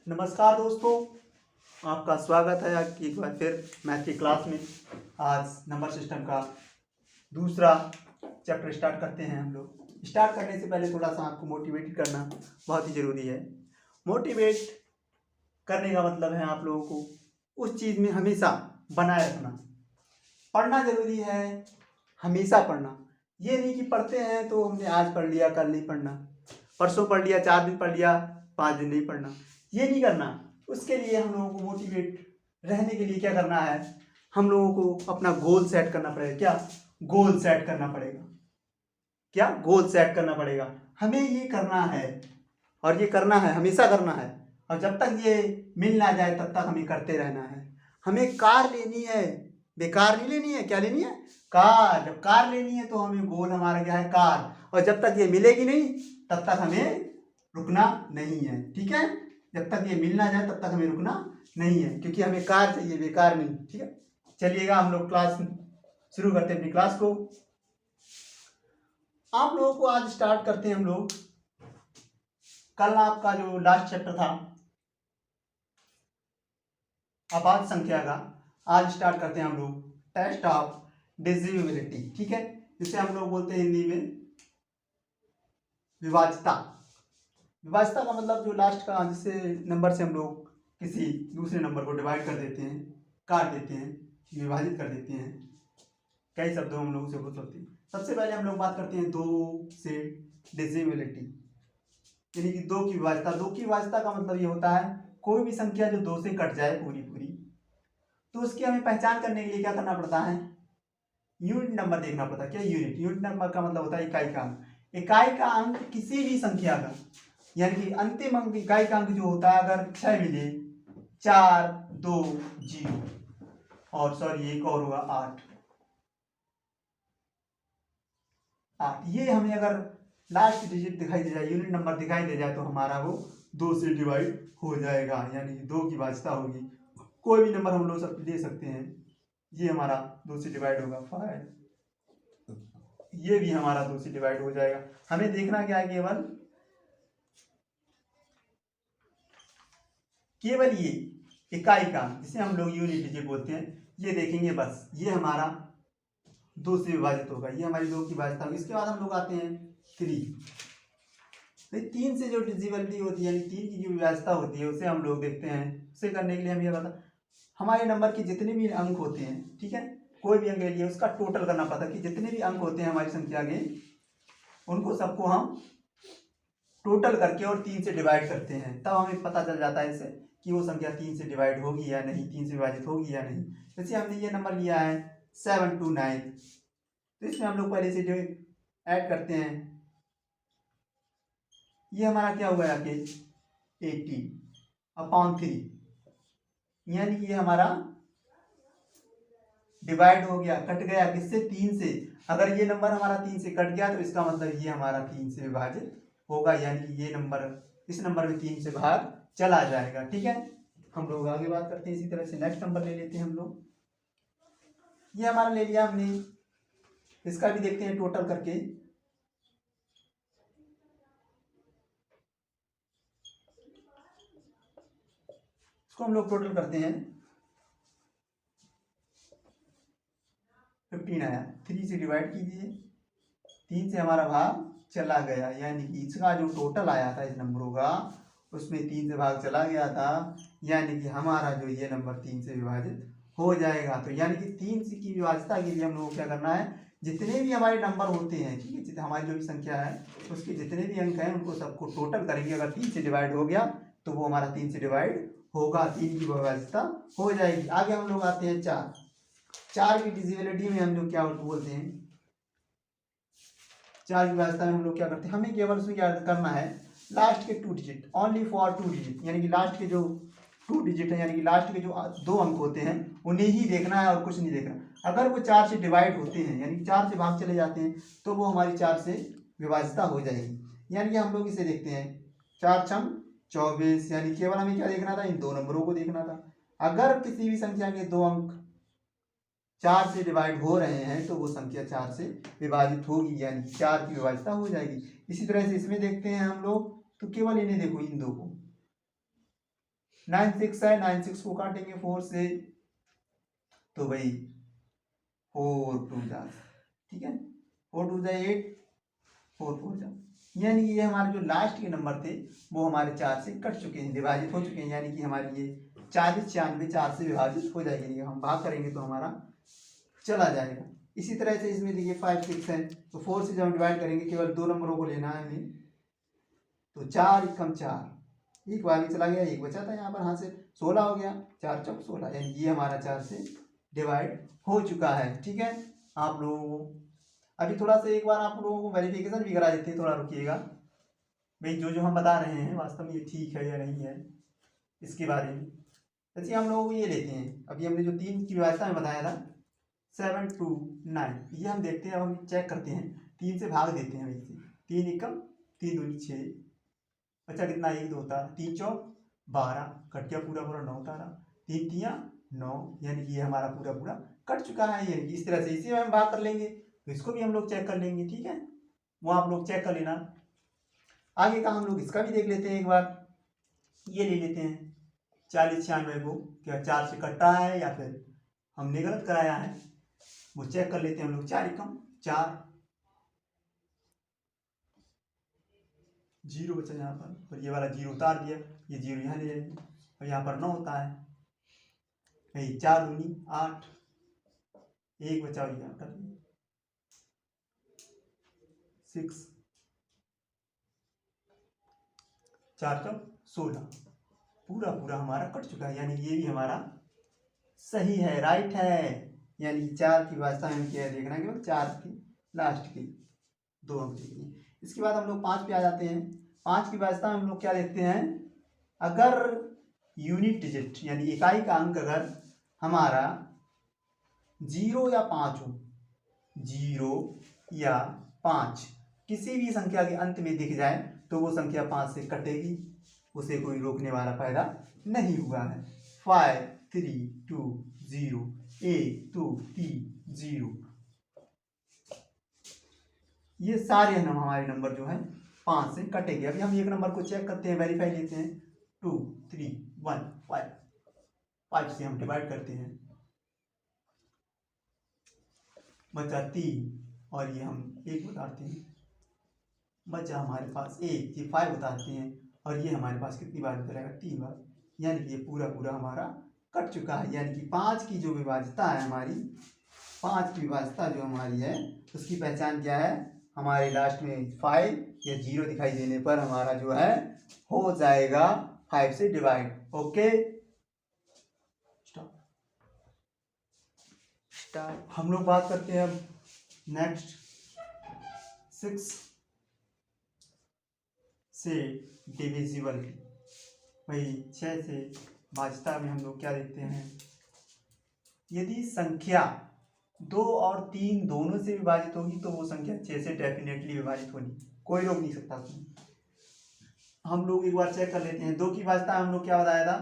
नमस्कार दोस्तों, आपका स्वागत है आपकी एक बार फिर मैथ की क्लास में। आज नंबर सिस्टम का दूसरा चैप्टर स्टार्ट करते हैं। हम लोग स्टार्ट करने से पहले थोड़ा सा आपको मोटिवेट करना बहुत ही ज़रूरी है। मोटिवेट करने का मतलब है आप लोगों को उस चीज़ में हमेशा बनाए रखना। पढ़ना ज़रूरी है, हमेशा पढ़ना। ये नहीं कि पढ़ते हैं तो हमने आज पढ़ लिया कल नहीं पढ़ना, परसों पढ़ लिया 4 दिन पढ़ लिया 5 दिन नहीं पढ़ना, ये नहीं करना। उसके लिए हम लोगों को मोटिवेट रहने के लिए क्या करना है, हम लोगों को अपना गोल सेट करना पड़ेगा। क्या गोल सेट करना पड़ेगा? क्या गोल सेट करना पड़ेगा? हमें ये करना है और ये करना है, हमेशा करना है। और जब तक ये मिल ना जाए तब तक हमें करते रहना है। हमें कार लेनी है, बेकार नहीं लेनी है। क्या लेनी है? कार। जब कार लेनी है तो हमें गोल हमारा क्या है? कार। और जब तक ये मिलेगी नहीं तब तक हमें रुकना नहीं है। ठीक है, जब तक ये मिल ना जाए तब तक हमें रुकना नहीं है, क्योंकि हमें कार चाहिए, बेकार नहीं। ठीक है, चलिएगा हम लोग क्लास शुरू करते हैं अपनी क्लास को। आप लोगों को आज स्टार्ट करते हैं हम लोग। कल आपका जो लास्ट चैप्टर था अपाद संख्या का, आज स्टार्ट करते हैं हम लोग टेस्ट ऑफ डिविजिबिलिटी। ठीक है, जिसे हम लोग बोलते हैं हिंदी में विभाज्यता। विभाज्यता का मतलब जो लास्ट का, जिससे नंबर से हम लोग किसी दूसरे नंबर को डिवाइड कर देते हैं, काट देते हैं, विभाजित कर देते हैं। कई शब्दों हम लोग उसे बोल सकते हैं। सबसे पहले हम लोग बात करते हैं दो से डिविजिबिलिटी, यानी कि दो की विभाज्यता। दो की विभाज्यता का मतलब ये होता है कोई भी संख्या जो दो से कट जाए पूरी पूरी, तो उसकी हमें पहचान करने के लिए क्या करना पड़ता है? यूनिट नंबर देखना पड़ता है। क्या यूनिट? यूनिट नंबर का मतलब होता है इकाई का अंक। इकाई का अंक किसी भी संख्या का, यानी कि अंतिम अंक इकाई का अंक जो होता है, अगर 6 मिले, 4 2 0, और सॉरी एक और होगा 8, ये हमें अगर लास्ट डिजिट दिखाई दे जाए, यूनिट नंबर दिखाई दे जाए, तो हमारा वो 2 से डिवाइड हो जाएगा, यानी कि 2 की भाज्यता होगी। कोई भी नंबर हम लोग सब ले सकते हैं, ये हमारा 2 से डिवाइड होगा। 5, ये भी हमारा 2 से डिवाइड हो जाएगा। हमें देखना क्या है? केवल ये इकाई का, जिसे हम लोग यूनिट डिजिट बोलते हैं, ये देखेंगे बस। ये हमारा 2 से विभाजित होगा, ये हमारी 2 की भाज्यता होगी। इसके बाद हम लोग आते हैं 3। तो 3 से जो डिविजिबिलिटी होती है, यानी 3 की जो विभाज्यता होती है, उसे हम लोग देखते हैं। उसे करने के लिए हम ये पता, हमारे नंबर के जितने भी अंक होते हैं, ठीक है, कोई भी अंक ले लिए, उसका टोटल करना पड़ता है कि जितने भी अंक होते हैं हमारी संख्या के, उनको सबको हम टोटल करके और 3 से डिवाइड करते हैं। तब हमें पता चल जाता है इससे कि वो संख्या 3 से डिवाइड होगी या नहीं, 3 से विभाजित होगी या नहीं। जैसे हमने ये नंबर लिया है 7 to 9, तो इसमें हम लोग पहले से जो ऐड करते हैं, ये हमारा क्या हुआ आके 80/3, यानी कि ये हमारा डिवाइड हो गया, कट गया किससे? 3 से। अगर ये नंबर हमारा 3 से कट गया तो इसका मतलब ये हमारा 3 से विभाजित होगा, यानी कि ये नंबर इस नंबर में 3 से भाग चला जाएगा। ठीक है, हम लोग आगे बात करते हैं। इसी तरह से नेक्स्ट नंबर ले लेते हैं हम लोग। ये हमारा ले लिया हमने, इसका भी देखते हैं टोटल करके। इसको हम लोग टोटल करते हैं, 15 आया। 3 से डिवाइड कीजिए, 3 से हमारा भाग चला गया, यानी कि इसका जो टोटल आया था इस नंबरों का, उसमें 3 से भाग चला गया था, यानी कि हमारा जो ये नंबर 3 से विभाजित हो जाएगा। तो यानी कि 3 की विभाज्यता के लिए हम लोग क्या करना है? जितने भी हमारे नंबर होते हैं, ठीक है, जितने हमारी जो भी संख्या है उसके जितने भी अंक हैं उनको सबको टोटल करेंगे। अगर 3 से डिवाइड हो गया तो वो हमारा 3 से डिवाइड होगा, 3 की विभाज्यता हो जाएगी। आगे हम लोग आते हैं 4। 4 की डिविजिबिलिटी में हम लोग क्या बोलते हैं? 4 की विभाज्यता में हम लोग क्या करते हैं? हमें केवल उसमें क्या करना है? लास्ट के 2 डिजिट, ओनली फॉर 2 डिजिट, यानी कि लास्ट के जो 2 डिजिट है, यानी कि लास्ट के जो 2 अंक होते हैं, उन्हें ही देखना है और कुछ नहीं देखना। अगर वो 4 से डिवाइड होते हैं, यानी 4 से भाग चले जाते हैं, तो वो हमारी 4 से विभाज्यता हो जाएगी। यानी कि हम लोग इसे देखते हैं 4 छम 24, यानी केवल हमें क्या देखना था? इन 2 नंबरों को देखना था। अगर किसी भी संख्या के 2 अंक 4 से डिवाइड हो रहे हैं तो वो संख्या 4 से विभाजित होगी, यानी 4 की विभाज्यता हो जाएगी। इसी तरह से इसमें देखते हैं हम लोग, तो केवल इन्हें देखो, इन 2 को, 9 6 है, 9 6 को काटेंगे 4 से तो भाई 4 2 जा, ठीक है, 4 2 जा 8, 4 4 जा, यानी ये हमारे जो लास्ट के नंबर थे वो हमारे 4 से कट चुके हैं, विभाजित हो चुके हैं, यानी कि हमारी ये 40 96 4 से विभाजित हो जाएगी। हम भाग करेंगे तो हमारा चला जाएगा। इसी तरह से इसमें देखिए 5 6 है तो 4 से जब हम डिवाइड करेंगे केवल 2 नंबरों को लेना है हमें, तो 4 एकम 4, एक बार भी चला गया, एक बचा था यहाँ पर, हाथ से 16 हो गया, 4 चौक 16, यानी ये हमारा 4 से डिवाइड हो चुका है। ठीक है, आप लोगों को अभी थोड़ा सा एक बार आप लोगों को वेरिफिकेशन भी करा देते हैं, थोड़ा रुकिएगा भाई, जो जो हम बता रहे हैं वास्तव में ये ठीक है या नहीं है इसके बारे में। जैसे हम लोगों को ये लेते हैं, अभी हमने जो 3 की व्यवस्था में बताया था 7 2 9, ये हम देखते हैं, अब हम चेक करते हैं, 3 से भाग देते हैं वैसे, 3 एकम 3 दूनी 6, बच्चा कितना 1 2 होता, 3 चौक 12, कट गया पूरा पूरा 9 तारा, 3 तियाँ 9, यानी कि ये हमारा पूरा पूरा कट चुका है। यानी कि इस तरह से इसी में हम भाग कर लेंगे, तो इसको भी हम लोग चेक कर लेंगे। ठीक है, वो आप लोग चेक कर लेना। आगे का हम लोग इसका भी देख लेते हैं एक बार, ये ले लेते हैं 40 96 को, क्या 4 से कटा है या फिर हमने गलत कराया है, वो चेक कर लेते हैं हम लोग। 4 एकम 4, 0 बचा यहाँ पर, और ये वाला 0 उतार दिया, ये 0 यहाँ ले जाएंगे, और यहाँ पर 9 होता है भाई, 4 दूनी 8, 1 बचा और यहाँ कर 6, 4 चौक 16, पूरा पूरा हमारा कट चुका है, यानी ये भी हमारा सही है, राइट है। यानी 4 की व्यवस्था में क्या देखना, केवल 4 की लास्ट की 2 अंक देखिए। इसके बाद हम लोग 5 पे आ जाते हैं। 5 की व्यवस्था में हम लोग क्या देखते हैं, अगर यूनिट डिजिट यानी इकाई का अंक अगर हमारा 0 या 5 हो, 0 या 5 किसी भी संख्या के अंत में दिख जाए तो वो संख्या 5 से कटेगी, उसे कोई रोकने वाला पैदा नहीं हुआ है। 5 3 2 0, 1 2 3 0, ये सारे हम हमारे नंबर जो है 5 से कटेंगे। अभी हम एक नंबर को चेक करते हैं, वेरीफाई लेते हैं, 2 3 1 5, 5 से हम डिवाइड करते हैं, बचा 3, और ये हम 1 बताते हैं, बचा हमारे पास 1, ये 5 बताते हैं, और ये हमारे पास कितनी बार रहेगा, 3 बार, यानी कि ये पूरा पूरा हमारा कट चुका है। यानी कि 5 की जो विभाज्यता है हमारी, 5 की विभाज्यता जो हमारी है उसकी पहचान क्या है, हमारे लास्ट में 5 या 0 दिखाई देने पर हमारा जो है हो जाएगा 5 से डिवाइड। Okay, start. हम लोग बात करते हैं अब नेक्स्ट 6 से डिविजिबल, वही 6 से भाज्यता में हम लोग क्या देखते हैं, यदि संख्या 2 और 3 दोनों से विभाजित होगी तो वो संख्या 6 से डेफिनेटली विभाजित होगी, कोई रोक नहीं सकता उसमें। हम लोग एक बार चेक कर लेते हैं। 2 की भाज्यता हम लोग क्या बताया था,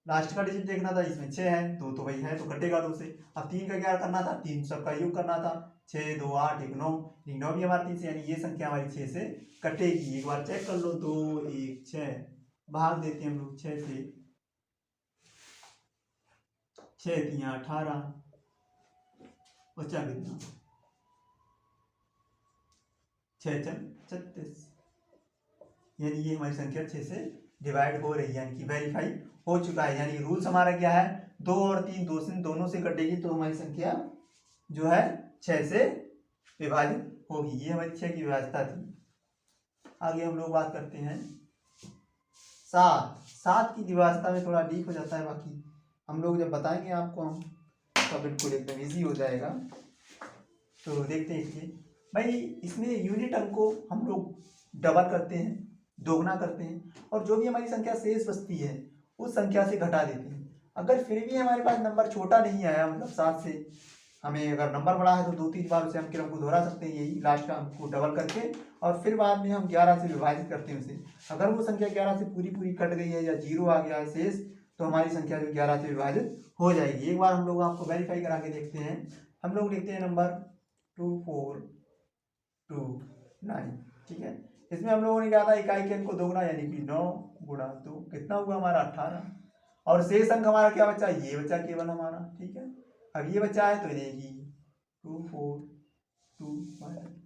लास्ट का डिजिट देखना था, इसमें 6 है, 2 तो वही है तो कटेगा 2 से। अब 3 का क्या करना था, 3 सबका योग करना था, 6 2 8 1 9, 9 भी हमारे 3 से, यानी ये संख्या हमारी 6 से कटेगी। एक बार चेक कर लो, 2 1 6, भाग देते हैं हम लोग 6 से, 6 3 18, बचा कितना, 6 4 36, यानी ये हमारी संख्या 6 से डिवाइड हो रही है, यानी कि वेरीफाई हो चुका है। यानी रूल्स हमारा क्या है, 2 और 3 दोनों से कटेगी तो हमारी संख्या जो है 6 से विभाजित होगी। ये हमारी 6 की व्यवस्था थी। आगे हम लोग बात करते हैं 7 की व्यवस्था में थोड़ा डीप हो जाता है, बाकी हम लोग जब बताएंगे आपको हम तो बिल्कुल एकदम ईजी हो जाएगा। तो देखते हैं इसलिए भाई, इसमें यूनिट अंक को हम लोग डबल करते हैं, दोगुना करते हैं, और जो भी हमारी संख्या शेष बचती है उस संख्या से घटा देते हैं। अगर फिर भी हमारे पास नंबर छोटा नहीं आया, मतलब 7 से हमें अगर नंबर बड़ा है तो 2-3 बार उसे हम क्रम को दोहरा सकते हैं, यही लास्ट का अंक को डबल करके, और फिर बाद में हम 11 से विभाजित करते हैं उसे। अगर वो संख्या 11 से पूरी पूरी कट गई है या 0 आ गया है शेष, तो हमारी संख्या जो 11 से विभाजित हो जाएगी। एक बार हम लोग आपको वेरीफाई करा के देखते हैं। हम लोग लिखते हैं नंबर 2 4 2 9, ठीक है। इसमें हम लोगों ने क्या था, इकाई के अंक को दोगुना, यानी कि 9 गुणा 2 कितना हुआ हमारा 18, और शेष अंक हमारा क्या बचा, ये बचा केवल हमारा, ठीक है। अब ये बचा है तो रहेगी 2 4 2 माइनस,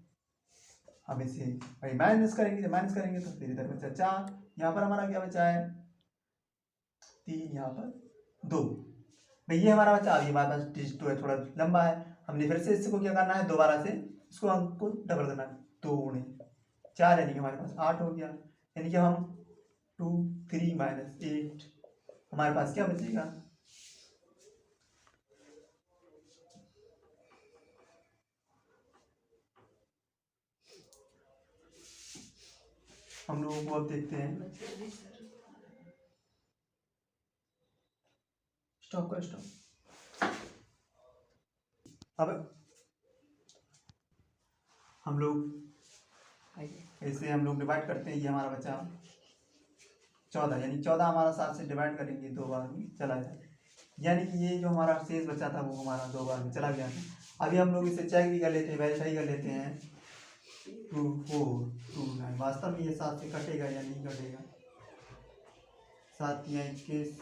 अब इसे भाई माइनस करेंगे तो फिर इधर बचा 4, यहाँ पर हमारा क्या बचा है 3, यहाँ पर 2, भाई ये हमारा बचा। अब ये हमारे पास डिजिट तो है, थोड़ा लंबा है, हमने फिर से इसको क्या करना है, दोबारा से इसको हमको डबल करना है, 2 गुणे 4 यानी कि हमारे पास 8 हो गया, यानी कि हम 2 3 माइनस 8 हमारे पास क्या बचेगा, हम लोगों को अब देखते हैं, स्टॉप कर स्टॉप। अब हम लोग ऐसे हम लोग डिवाइड करते हैं, ये हमारा बचा 14, यानी 14 हमारा 7 से डिवाइड करेंगे 2 बार में चला जाए, यानी कि ये जो हमारा शेष बचा था वो हमारा 2 बार में चला गया था। अभी हम लोग इसे चेक भी कर लेते हैं, वेरीफाई कर लेते हैं, 2 4 2 9, वास्तव में ये 7 से कटेगा या नहीं कटेगा, 7 या 21,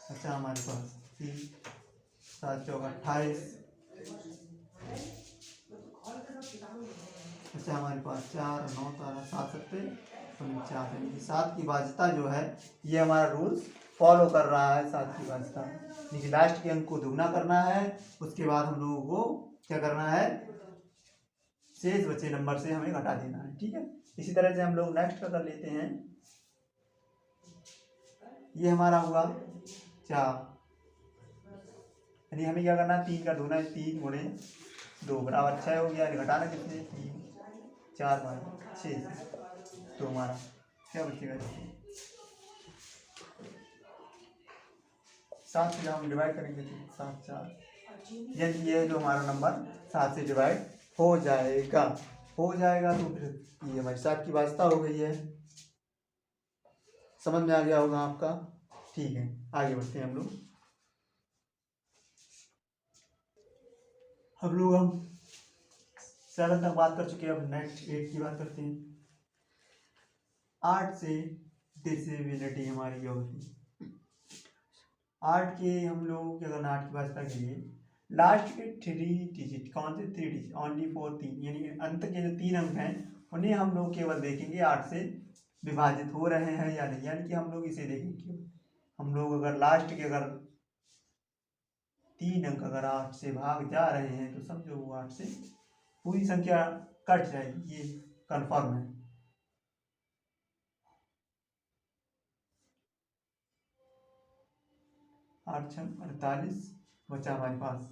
अच्छा हमारे पास 3 7 चौका 28, अच्छा हमारे पास 4 9 7 7 4, यानी कि 7 की भाज्यता जो है ये हमारा रूल्स फॉलो कर रहा है। 7 की भाज्यता यानी कि लास्ट के अंक को दुगना करना है, उसके बाद हम लोगों को क्या करना है, शेष बचे नंबर से हमें घटा देना है, ठीक है। इसी तरह से हम लोग नेक्स्ट का कर लेते हैं, ये हमारा हुआ 4, यानी हमें क्या करना है, 3 का दुगना, 3 गुणे 2 बराबर 6 हो गया, घटाना कितने 3 4 5 6, तो हमारा क्या बचेगा 7 से हम डिवाइड करेंगे तो 7 4, यानी ये जो हमारा नंबर 7 से डिवाइड हो जाएगा, तो फिर ये हमारी 7 की भाज्यता हो गई है। समझ में आ गया होगा आपका, ठीक है। आगे बढ़ते हैं हम 7 तक बात कर चुके हैं, अब नेक्स्ट 8 की बात करते हैं। 8 से डिसेबिलिटी हमारी होगी, 8 के हम लोग क्या करना, 8 की भाज्यता के लिए लास्ट के 3 डिजिट, कौन से 3 डिजिट, ओनली फॉर 3, यानी अंत के जो 3 अंक हैं उन्हें हम लोग केवल देखेंगे 8 से विभाजित हो रहे हैं या नहीं, यानी कि हम लोग इसे देखेंगे। हम लोग अगर लास्ट के अगर 3 अंक अगर 8 से भाग जा रहे हैं तो समझो वो 8 से पूरी संख्या कट जाएगी, ये कन्फर्म है। आठ 48 बचा हमारे पास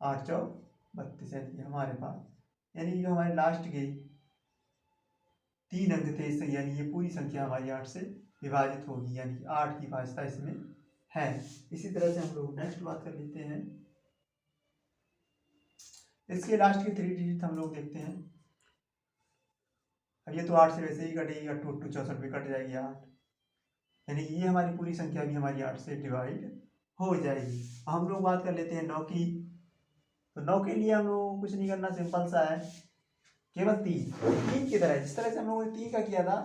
8 चौक 32, यानी हमारे पास, यानी जो हमारे लास्ट के 3 अंक थे इससे, यानी ये पूरी संख्या हमारी 8 से विभाजित होगी, यानी कि 8 की भाज्यता इसमें है। इसी तरह से हम लोग नेक्स्ट बात कर लेते हैं, इसके लास्ट के 3 डिजिट हम लोग देखते हैं। अब ये तो 8 से वैसे ही कटेगी, 8 2 64 में कट जाएगी 8, यानी कि ये हमारी पूरी संख्या भी हमारी 8 से डिवाइड हो जाएगी। हम लोग बात कर लेते हैं 9 की, तो 9 के लिए हम लोग कुछ नहीं करना, सिंपल सा है, केवल 3 की तरह, जिस तरह से हम लोगों ने 3 का किया था,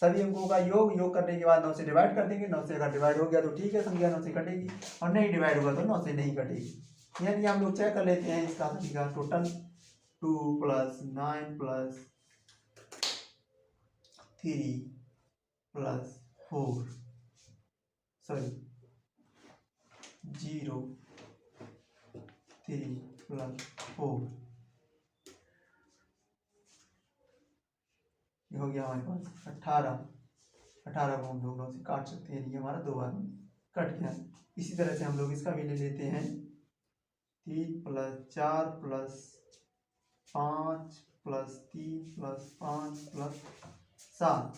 सभी अंकों का योग करने के बाद 9 से डिवाइड कर देंगे, 9 से अगर डिवाइड हो गया तो ठीक है, संख्या 9 से कटेगी, और नहीं डिवाइड हुआ तो 9 से नहीं कटेगी। यानी हम लोग चेक कर लेते हैं इसका तरीका, टोटल 2 + 9 + 3 + 4 0 3 + 4, ये हो गया हमारे पास 18 को हम लोग 9 से काट सकते हैं, ये हमारा 2 बार में कट गया। इसी तरह से हम लोग इसका भी ले लेते हैं, 3 + 4 + 5 + 3 + 5 + 7,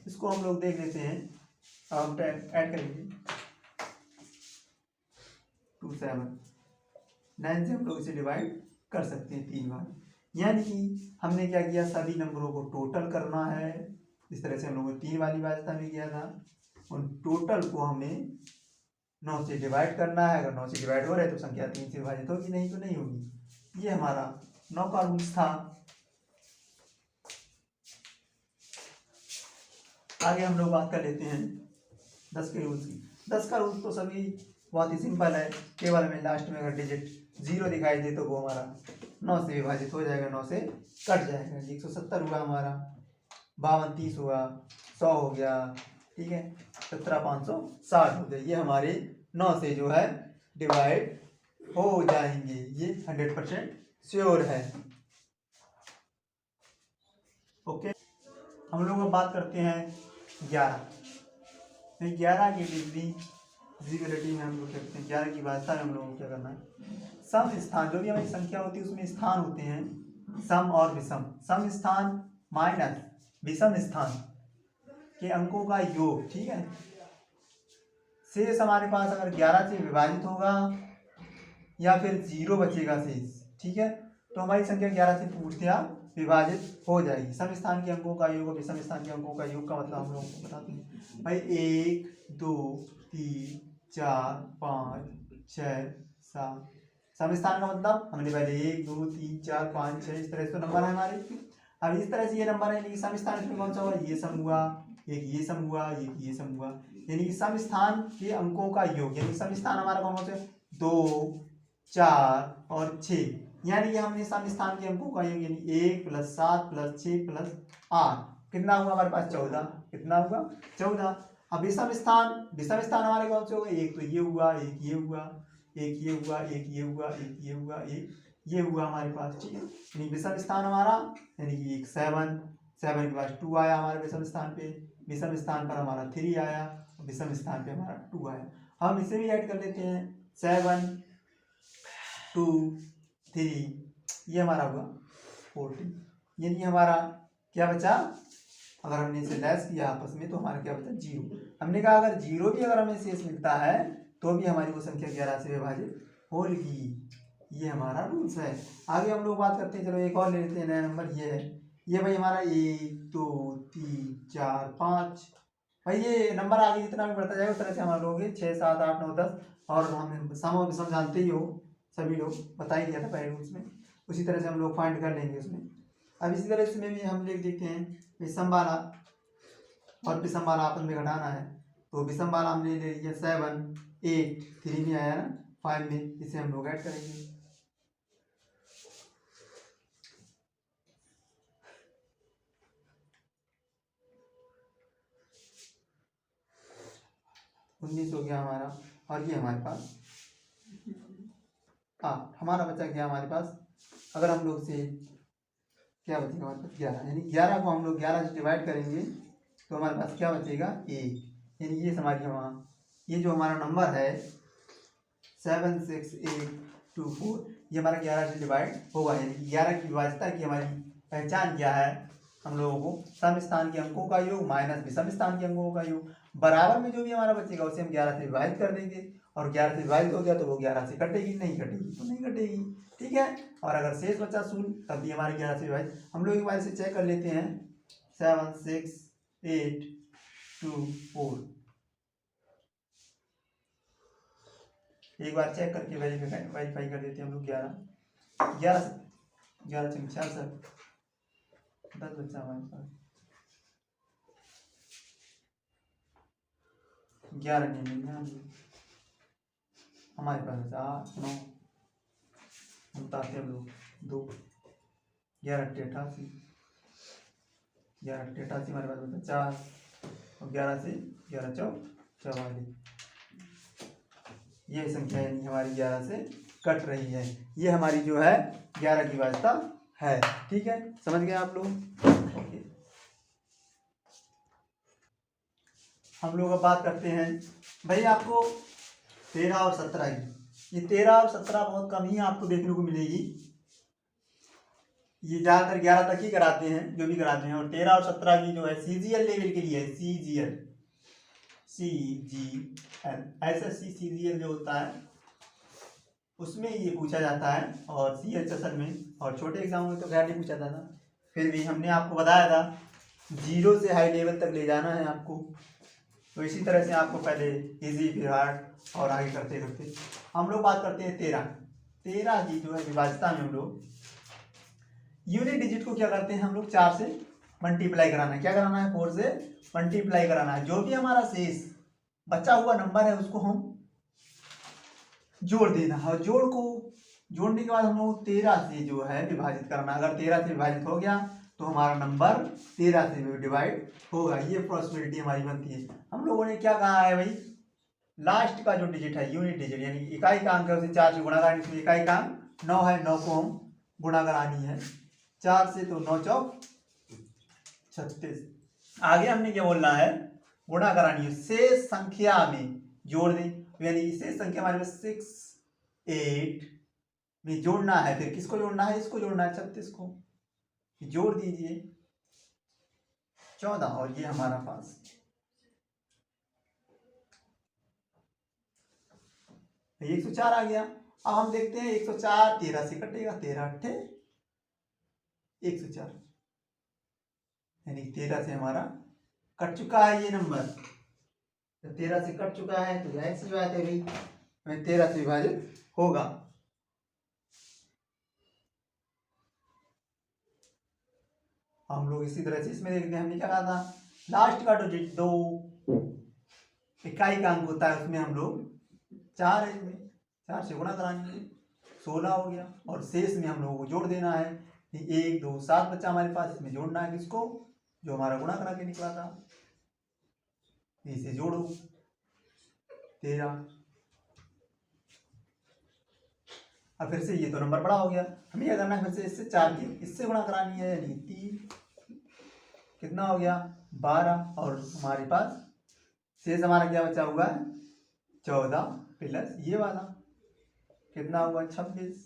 इसको हम लोग देख लेते हैं, हम ऐड करेंगे 2 7 9 से हम लोग इसे डिवाइड कर सकते हैं 3 बार, यानी कि हमने क्या किया, सभी नंबरों को टोटल करना है। इस तरह से हम लोगों ने 3 वाली भाज्यता में किया था, उन टोटल को हमें 9 से डिवाइड करना है, अगर 9 से डिवाइड हो रहा है तो संख्या 3 से विभाजित होगी, नहीं तो नहीं होगी। ये हमारा 9 का रूल्स था। आगे हम लोग बात कर लेते हैं 10 के रूल्स की। 10 का रूल्स तो सभी बहुत ही सिंपल है, केवल हमें लास्ट में अगर डिजिट 0 दिखाई दे तो वो हमारा 9 से विभाजित हो जाएगा, 9 से कट जाएगा। 170 हुआ हमारा, 52 30 हुआ, 100 हो गया, ठीक है, 17 560 हो गया। ये हमारे 9 से जो है डिवाइड हो जाएंगे, ये 100% श्योर है। ओके, हम लोग अब बात करते हैं 11। 11 की डिविजिबिलिटी में हम लोग कहते हैं, 11 की भाषा में हम लोगों को क्या करना है, सम स्थान, जो भी हमारी संख्या होती है उसमें स्थान होते हैं सम और विषम। सम स्थान माइनस विषम स्थान के अंकों का योग, ठीक है। शेष हमारे पास अगर 11 से विभाजित होगा या फिर 0 बचेगा शेष, ठीक है, तो हमारी संख्या 11 से पूर्णतया विभाजित हो जाएगी। सम स्थान के अंकों का योग और विषम स्थान के अंकों का योग का मतलब हम लोगों को बताते हैं भाई, 1 2 3 4 5 6 7। सम स्थान का मतलब हमने पहले 1 2 3 4 5 6 इस तरह से तो नंबर है हमारे। अब इस तरह से ये नंबर है, लेकिन सम स्थान इसमें कौन सा हुआ, ये सम हुआ, एक ये सम हुआ, ये सम हुआ, यानी कि सम स्थान के अंकों का योग, यानी सम स्थान हमारा कौन कौन से, 2 4 और 6, यानी कि हमने सम स्थान के अंकों का योग, यानी 1 + 7 + 6 + 8 कितना हुआ हमारे पास, 14। कितना हुआ, 14। अब विषम स्थान हमारे कौन से हो गए, एक तो ये हुआ, एक ये हुआ, एक ये हुआ, एक ये हुआ, एक ये हुआ, एक ये हुआ हमारे पास, ठीक है। यानी विषम स्थान हमारा, यानी कि एक 7 के पास 2 आया हमारे विषम स्थान पे, विषम स्थान पर हमारा 3 आया, विषम स्थान पे हमारा 2 आया। हम इसे भी ऐड कर लेते हैं, 7 2 3, ये हमारा हुआ 14, यानी हमारा क्या बचा, अगर हमने इसे लेस किया आपस में तो हमारा क्या बचा, 0। हमने कहा अगर 0 भी अगर हमें शेष मिलता है तो भी हमारी वो संख्या 11 से विभाजित होगी, ये हमारा रूल्स है। आगे हम लोग बात करते हैं, चलो एक और ले लेते हैं, नया नंबर ये है, ये भाई हमारा 1 2 3 4 5, भाई ये नंबर आगे जितना भी बढ़ता जाएगा उस तरह से हमारे लोग 6 7 8 9 10, और हम सम और विषम जानते ही हो, सभी लोग बता ही दिया था पहले रूल्स में, उसी तरह से हम लोग फाइंड कर लेंगे उसमें। अब इसी तरह इसमें भी हम लोग देखते हैं, विषम वाला और विषम वाला आपस में घटाना है, तो विषम वाला हमने ले लिया 7 8 3 में आया ना, 5 में, इसे हम लोग ऐड करेंगे। उन्नीस हो गया हमारा, और ये हमारे पास 8, हमारा बचा गया हमारे पास, अगर हम लोग से क्या बचेगा हमारे पास 11, यानी 11 को हम लोग 11 से डिवाइड करेंगे तो हमारे पास क्या बचेगा, 1, यानी ये हमारी वहाँ ये जो हमारा नंबर है 76824, ये हमारा 11 से डिवाइड होगा, यानी 11 की विभाज्यता की हमारी पहचान क्या है, हम लोगों को सम स्थान के अंकों का योग माइनस विषम स्थान के अंकों का योग, बराबर में जो भी हमारा बचेगा उसे हम 11 से विभाजित कर देंगे, और 11 से विभाजित हो गया तो वो 11 से कटेगी, नहीं कटेगी तो नहीं कटेगी, ठीक है। और अगर शेष बचा 0 तब भी हमारे 11 से विभाजित, हम लोग एक बार इसे चेक कर लेते हैं, 7 6 8 2 4, एक बार चेक करके वेरीफाई कर देते हैं हम लोग। 11 से 4 सर 10 बच्चा हमारे पास, 11 नहीं हमारे पास बचा 8 9, हम बताते हैं हम लोग 2, 11 88, 11 88 हमारे पास बचा 4, और 11 से 11 44, ये संख्या यानी हमारी 11 से कट रही है, ये हमारी जो है 11 की वास्ता है, ठीक है, समझ गए आप लोग। ओके, हम लोग अब बात करते हैं भाई आपको 13 और 17 की, ये 13 और 17 बहुत कम ही आपको देखने को मिलेगी, ये ज़्यादातर 11 तक ही कराते हैं जो भी कराते हैं, और 13 और 17 की जो है CGL लेवल के लिए है, CGL SSC CGL जो होता है उसमें ये पूछा जाता है, और CHSL में और छोटे एग्जामों में तो खैर नहीं पूछा जाता था, फिर भी हमने आपको बताया था 0 से हाई लेवल तक ले जाना है आपको, तो इसी तरह से आपको पहले इजी फिर हार्ड और आगे करते करते हम लोग बात करते हैं 13 की जो है विभाज्यता में हम लोग यूनिट डिजिट को क्या करते हैं, हम लोग 4 से मल्टीप्लाई कराना है, क्या कराना है, 4 से मल्टीप्लाई कराना है, जो भी हमारा शेष बचा हुआ नंबर है उसको हम जोड़ देना है, और जोड़ने के बाद हम लोग 13 से जो है विभाजित करना। अगर 13 से विभाजित हो गया तो हमारा नंबर 13 से डिवाइड होगा। ये पॉसिबिलिटी हमारी बनती है। हम लोगों ने क्या कहा है भाई, लास्ट का जो डिजिट है यूनिट डिजिट यानी इकाई का अंक है उसे 4 से गुणा करानी। इसमें इकाई का अंक 9 है, 9 को हम गुणा करानी है 4 से, तो 9 चौक 36। आगे हमने क्या बोलना है, गुणा करानी है, शेष संख्या में जोड़ दें। यानी शेष संख्या हमारे पास 6 8 में जोड़ना है। फिर किसको जोड़ना है, इसको जोड़ना है 36 को, जोड़ दीजिए 14, और ये हमारा पास 104 आ गया। अब हम देखते हैं 104 13 से कटेगा, 13 अट्ठे 104, यानी 13 से हमारा कट चुका है ये नंबर। तो 13 से कट चुका है तो जाहिर सी बात है भाई हमें 13 से विभाजित होगा। हम लोग इसी तरह से इसमें देखते हैं, हमने क्या कहा था, लास्ट का डिजिट 2 इकाई का अंक होता है, उसमें हम लोग 4 है, इसमें 4 से गुणा कराएंगे 16 हो गया, और शेष में हम लोगों को जोड़ देना है। 1 2 7 बच्चा हमारे पास, इसमें जोड़ना है किसको, जो हमारा गुणा करा के निकला था, इसे जोड़ो 13। अब फिर से ये तो नंबर बड़ा हो गया, हमें क्या करना है, फिर से इससे 4 की इससे गुणा करानी है, यानी 3 कितना हो गया 12, और हमारे पास शेष हमारा क्या बचा हुआ है 14 प्लस ये वाला कितना हुआ 26।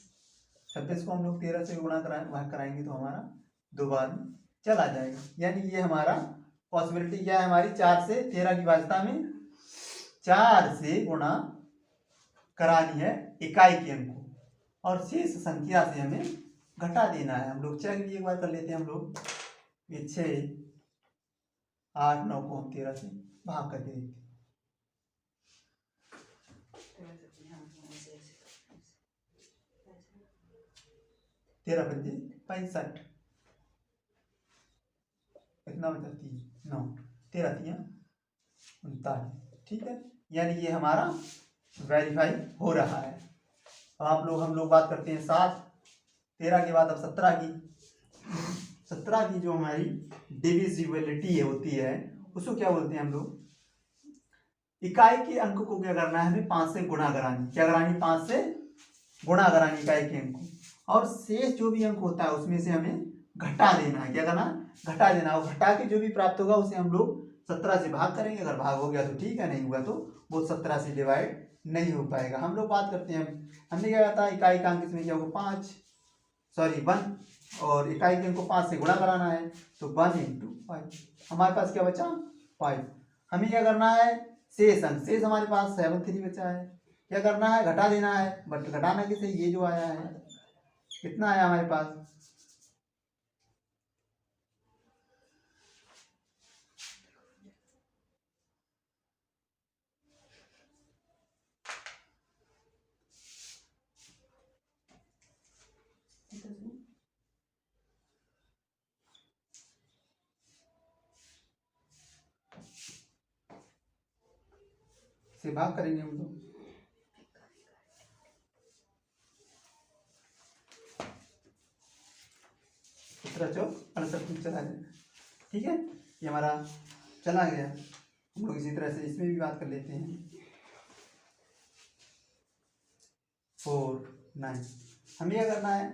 26 को हम लोग 13 से गुणा कराएंगे तो हमारा 2 बार में चला जाएगा। यानी ये हमारा पॉसिबिलिटी क्या है हमारी, 4 से 13 की भाजता में 4 से गुणा करानी है इकाई के अंक को, और शेष संख्या से हमें घटा देना है। हम लोग चेक भी एक बार कर लेते हैं। हम लोग ये 6 8 9 को हम 13 से भाग करके देखते हैं। 13 पंजे 65, कितना बचा 3 9, 13 3 39, ठीक है। यानी ये हमारा वेरीफाई हो रहा है। अब हम लोग बात करते हैं 7 13 के बाद अब 17 की। 17 की जो हमारी डिविजिबिलिटी होती है उसको क्या बोलते हैं हम लोग, इकाई के अंक को क्या करना है हमें 5 से गुणा करानी। क्या करानी, 5 से गुणा करानी इकाई के अंक को, और शेष जो भी अंक होता है उसमें से हमें घटा देना है। क्या करना, घटा देना, और घटा के जो भी प्राप्त होगा उसे हम लोग 17 से भाग करेंगे। अगर भाग हो गया तो ठीक है, नहीं हुआ तो वो 17 से डिवाइड नहीं हो पाएगा। हम लोग बात करते हैं, हमने क्या कहता है इकाई का अंक इसमें क्या होगा 1, और इकाई के अंक को 5 से गुणा कराना है, तो 1 × 5 हमारे पास क्या बचा 5। हमें क्या करना है, शेष अंक, शेष हमारे पास 73 बचा है, क्या करना है घटा देना है, बट घटाना किसे, ये जो आया है कितना आया हमारे पास 7 से भाग करेंगे हम लोग, चौक 68 चला जाएगा, ठीक है। ये हमारा चला गया। हम लोग इसी तरह से इसमें भी बात कर लेते हैं 4 9। हमें क्या करना है,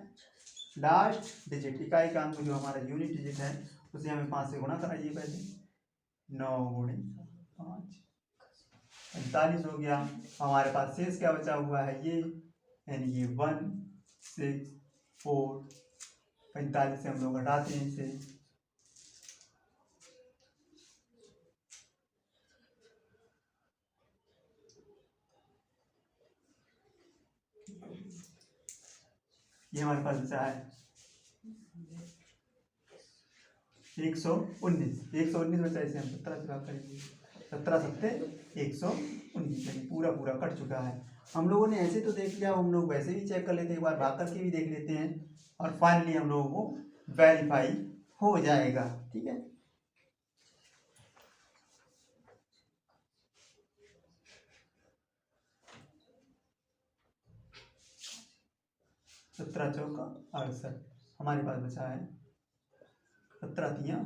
लास्ट डिजिट इकाई का अंक जो हमारा यूनिट डिजिट है उसे हमें 5 से गुणा कराइए पहले, 9 × 5 45 हो गया। हमारे पास शेष क्या बचा हुआ है ये, यानी ये 1 6 4 45 से हम लोग घटाते हैं इसे, ये हमारे पास बचा है 119 बचा, इसे हम 17 से भाग करेंगे, 17 7 119, पूरा कट चुका है। हम लोगों ने ऐसे तो देख लिया, हम लोग वैसे भी चेक कर लेते हैं, एक बार भाग करके भी देख लेते हैं, और फाइनली हम लोगों को वेरीफाई हो जाएगा, ठीक है। 17 चौका 68, हमारे पास बचा है 17 तियां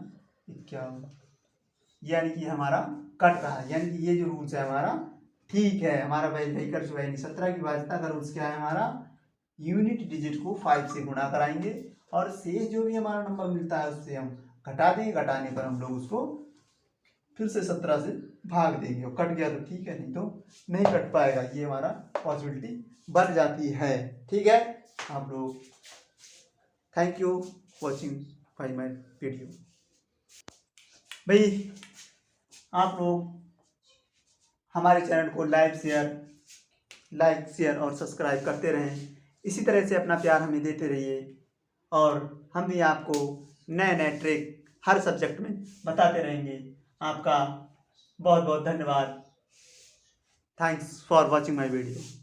51, यानी कि हमारा कट रहा है, यानी कि ये जो रूल्स है हमारा ठीक है, हमारा वही कर चुका है। यानी 17 की भाज्यता का रूल्स क्या है हमारा, यूनिट डिजिट को 5 से गुणा कराएंगे और शेष जो भी हमारा नंबर मिलता है उससे हम घटा देंगे, घटाने पर हम लोग उसको फिर से 17 से भाग देंगे, और कट गया तो ठीक है, नहीं तो नहीं कट पाएगा, ये हमारा पॉसिबिलिटी बन जाती है। ठीक है, आप लोग thank you watching my video. भाई आप लोग हमारे चैनल को लाइक शेयर और सब्सक्राइब करते रहें, इसी तरह से अपना प्यार हमें देते रहिए, और हम भी आपको नए नए ट्रिक हर सब्जेक्ट में बताते रहेंगे। आपका बहुत बहुत धन्यवाद। Thanks for watching my video.